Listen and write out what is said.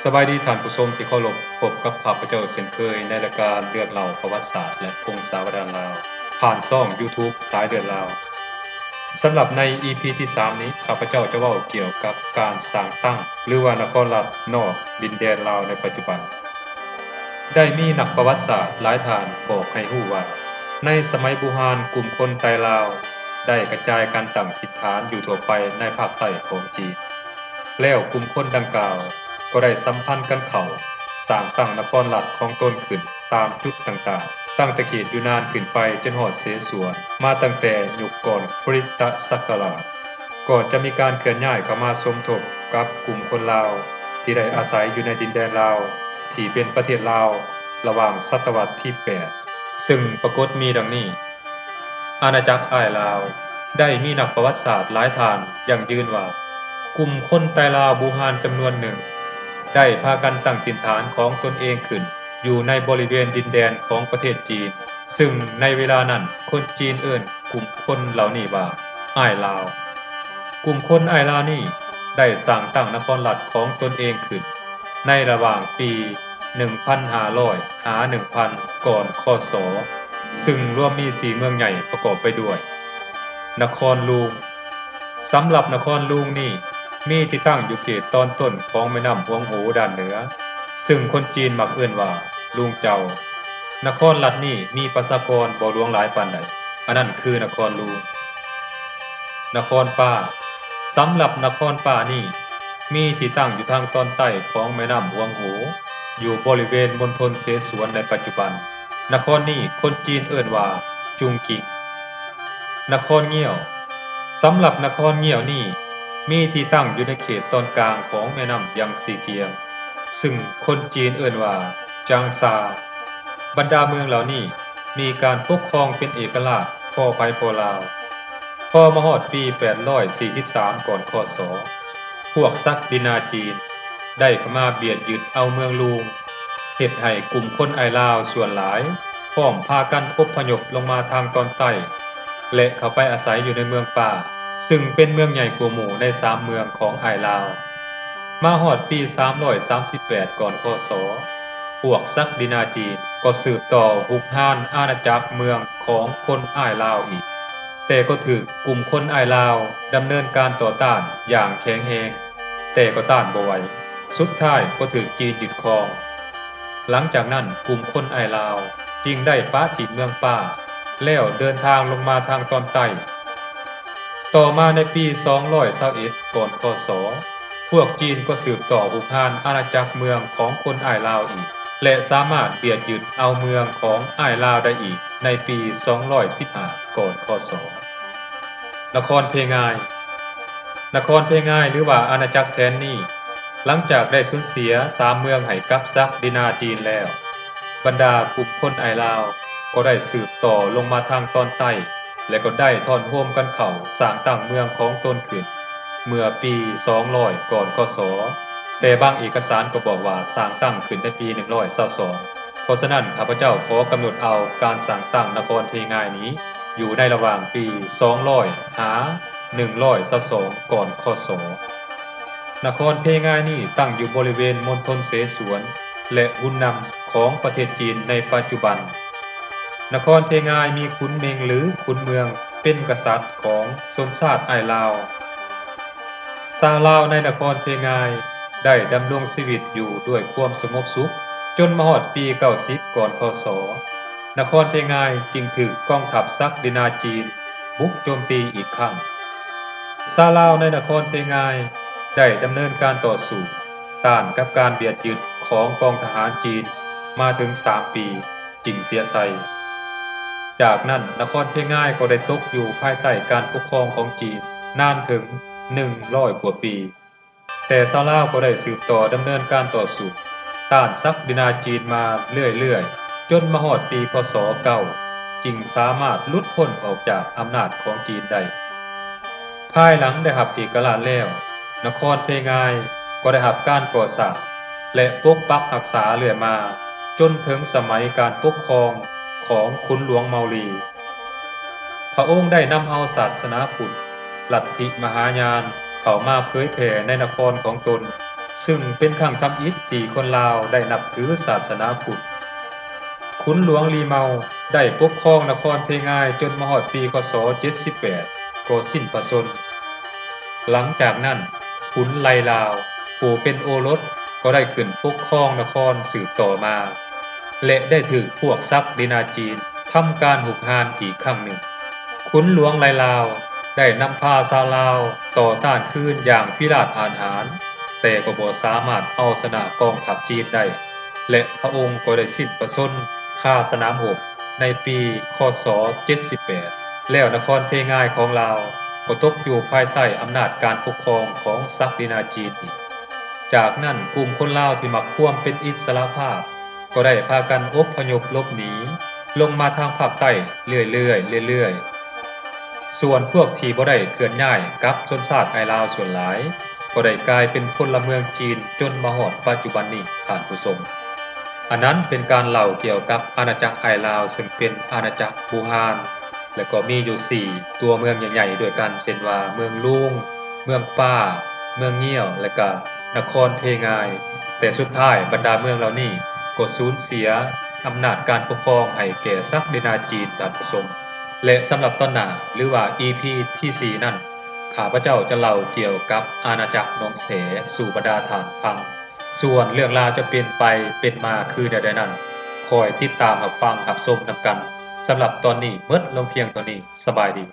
สบายดีท่านผู้ชมที่เคารพพบกับข้าพเจ้าเช่นเคยในรายการเรื่องเล่าประวัติศาสตร์และพงศาวดารลาวผ่านช่อง YouTube สายเดือนลาวสำหรับใน EP ที่3นี้ข้าพเจ้าจะเว้าเกี่ยวกับการสร้างตั้งหรือว่านครรัฐนอกดินแดนลาวในปัจจุบันได้มีนักประวัติศาสตร์หลายท่านบอกให้รู้ว่าในสมัยโบราณกลุ่มคนไทลาวได้กระจายการตั้งถิ่นฐานอยู่ทั่วไปในภาคใต้ของจีนแล้วกลุ่มคนดังกล่าวก็ได้สัมพันธ์กันเข้าสร้างตั้งนครรัฐของตนขึ้นตามจุดต่างๆตั้งแต่เขตอยู่นานขึ้นไปจนฮอดเสฉวนมาตั้งแต่ยุคก่อนคริสตศักราชก่อนจะมีการเคลื่อนย้ายเข้ามาสมทบกับกลุ่มคนลาวที่ได้อาศัยอยู่ในดินแดนลาวที่เป็นประเทศลาวระหว่างศตวรรษที่8ซึ่งปรากฏมีดังนี้อาณาจักรอ้ายลาวได้มีนักประวัติศาสตร์หลายท่านยังยืนว่ากลุ่มคนไทลาวบูฮานจำนวนหนึ่งได้พากันตั้งถิ่นฐานของตนเองขึ้นอยู่ในบริเวณดินแดนของประเทศจีนซึ่งในเวลานั้นคนจีนเอิ้นกลุ่มคนเหล่านี้ว่าอ้ายลาวกลุ่มคนอ้ายลาวนี้ได้สร้างตั้งนครรัฐของตนเองขึ้นในระหว่างปี1,500 หา 1,000 ก่อนคศซึ่งรวมมี4เมืองใหญ่ประกอบไปด้วยนครลูงสำหรับนครลูงนี่มีที่ตั้งอยู่เขตตอนต้นของแม่น้ำฮวงโหด้านเหนือซึ่งคนจีนมักเอิ้นว่าลุงเจ้านครรัฐนี้มีประชากรบ่หลวงหลายปานใดอันนั้นคือนครลูงนครป้าสำหรับนครป้านี่มีที่ตั้งอยู่ทางตอนใต้ของแม่น้ำฮวงโหอยู่บริเวณมณฑลเสฉวนในปัจจุบันนครนี้คนจีนเอิ้นว่าจุงกิงนครเงี้ยวสำหรับนครเงี้ยวนี่มีที่ตั้งอยู่ในเขตตอนกลางของแม่น้ำยังซีเกียงซึ่งคนจีนเอิ้นว่าจางซาบรรดาเมืองเหล่านี้มีการปกครองเป็นเอกราชพอไปพอลาวพอมาฮอดปี843ก่อนคศพวกซักดินาจีนได้เข้ามาเบียดยึดเอาเมืองลูงเฮ็ดให้กลุ่มคนไอลาวส่วนหลายพร้อมพากันอพยพลงมาทางตอนใต้และเข้าไปอาศัยอยู่ในเมืองป่าซึ่งเป็นเมืองใหญ่กว่าหมู่ใน3เมืองของอ้ายลาวมาฮอดปี338ก่อนคศพวกซักดินาจีนก็สืบต่อหุกห้านอาณาจักรเมืองของคนอ้ายลาวอีกแต่ก็ถูกกลุ่มคนอ้ายลาวดำเนินการต่อต้านอย่างแข็งแรงแต่ก็ต้านบ่ไหวสุดท้ายก็ถูกจีนยึดครองหลังจากนั้นกลุ่มคนอ้ายลาวจึงได้ปะถิ่นเมืองป่าแล้วเดินทางลงมาทางตอนใต้ต่อมาในปี221ก่อนคศพวกจีนก็สืบต่อหุกห้านอาณาจักรเมืองของคนอ้ายลาวอีกและสามารถเบียดยึดเอาเมืองของอ้ายลาวได้อีกในปี215ก่อนคศนครเพงายนครเพงายหรือว่าอาณาจักรแทนนี่หลังจากได้สูญเสีย3เมืองให้กับซักดินาจีนแล้วบรรดากลุ่มคนอ้ายลาวก็ได้สืบต่อลงมาทางตอนใต้และก็ได้ทอนร่วมกันเข้าสร้างตั้งเมืองของตนขึ้นเมื่อปี200ก่อนคศแต่บางเอกสารก็บอกว่าสร้างตั้งขึ้นในปี122เพราะฉะนั้นข้าพเจ้าขอกำหนดเอาการสร้างตั้งนครเพงายนี้อยู่ในระหว่างปี200หา122ก่อนคศนครเพงายนี้ตั้งอยู่บริเวณมณฑลเสฉวนและฮุนนำของประเทศจีนในปัจจุบันนครเพงายมีขุนเมงหรือขุนเมืองเป็นกษัตริย์ของชนชาติอ้ายลาวชาวลาวในนครเพงายได้ดำรงชีวิตอยู่ด้วยความสงบสุขจนมาฮอดปี90ก่อนคศนครเพงายจึงถูกกองทัพซักดินาจีนบุกโจมตีอีกครั้งชาวลาวในนครเพงายได้ดำเนินการต่อสู้ต้านกับการเบียดยึดของกองทหารจีนมาถึง3ปีจึงเสียไสจากนั้นนครเพงายก็ได้ตกอยู่ภายใต้การปกครองของจีนนานถึง100กว่าปีแต่ชาวลาวก็ได้สืบต่อดำเนินการต่อสู้ต้านซักดินาจีนมาเรื่อยๆจนมาฮอดปีคศ9จึงสามารถหลุดพ้นออกจากอำนาจของจีนได้ภายหลังได้รับเอกราชแล้วนครเพงายก็ได้รับการก่อสร้างและปกปักรักษาเรื่อยมาจนถึงสมัยการปกครองของขุนหลวงเมาลีพระองค์ได้นำเอาศาสนาพุทธลัทธิมหายานเข้ามาเผยแผ่ในนครของตน ซึ่งเป็นครั้งทำอิฐที่คนลาวได้นับถือศาสนาพุทธขุนหลวงลีเมาได้ปกครองนครเพงายจนมาฮอดปีคศ78ก็สิ้นพระชนม์หลังจากนั้นขุนไลลาวผู้เป็นโอรสก็ได้ขึ้นปกครองนครสืบต่อมา และได้ถูกพวกซักดินาจีนทำการหุกหานอีกครั้งหนึ่งขุนหลวงไลลาวได้นำพาชาวลาวต่อต้านคืนอย่างพิราศอาหาร แต่ก็บ่สามารถเอาชนะกองทัพจีนได้ และพระองค์ก็ได้สิ้นพระชนม์คาสนามรบในปีคศ78แล้วนครเพงายของลาวก็ตกอยู่ภายใต้อำนาจการปกครองของศักดินาจีนอีกจากนั้นกลุ่มคนลาวที่มักความเป็นอิสรภาพก็ได้พากันอพยพหลบหนีลงมาทางภาคใต้เรื่อยๆส่วนพวกที่บ่ได้เคลื่อนย้ายกลับชนชาติไทยลาวส่วนหลายก็ได้กลายเป็นพลเมืองจีนจนมาฮอดปัจจุบันนี้ท่านผู้ชม อันนั้นเป็นการเล่าเกี่ยวกับอาณาจักรไทยลาวซึ่งเป็นอาณาจักรบูฮานและก็มีอยู่4ตัวเมืองใหญ่ๆด้วยกันเช่นว่าเมืองลุงเมืองป้าเมืองเงี้ยวและก็นครเพงายแต่สุดท้ายบรรดาเมืองเหล่านี้ก็สูญเสียอำนาจการปกครองให้แก่ศักดินาจีนท่านผู้ชมและสำหรับตอนหน้าหรือว่า EP ที่4นั้นข้าพเจ้าจะเล่าเกี่ยวกับอาณาจักรหนองแสสู่บรรดาท่านฟัง ส่วนเรื่องราวจะเป็นไปเป็นมาคือใดๆนั้นคอยติดตามรับฟังรับชมนำกันสำหรับตอนนี้เบิดลงเพียงเท่านี้สบายดี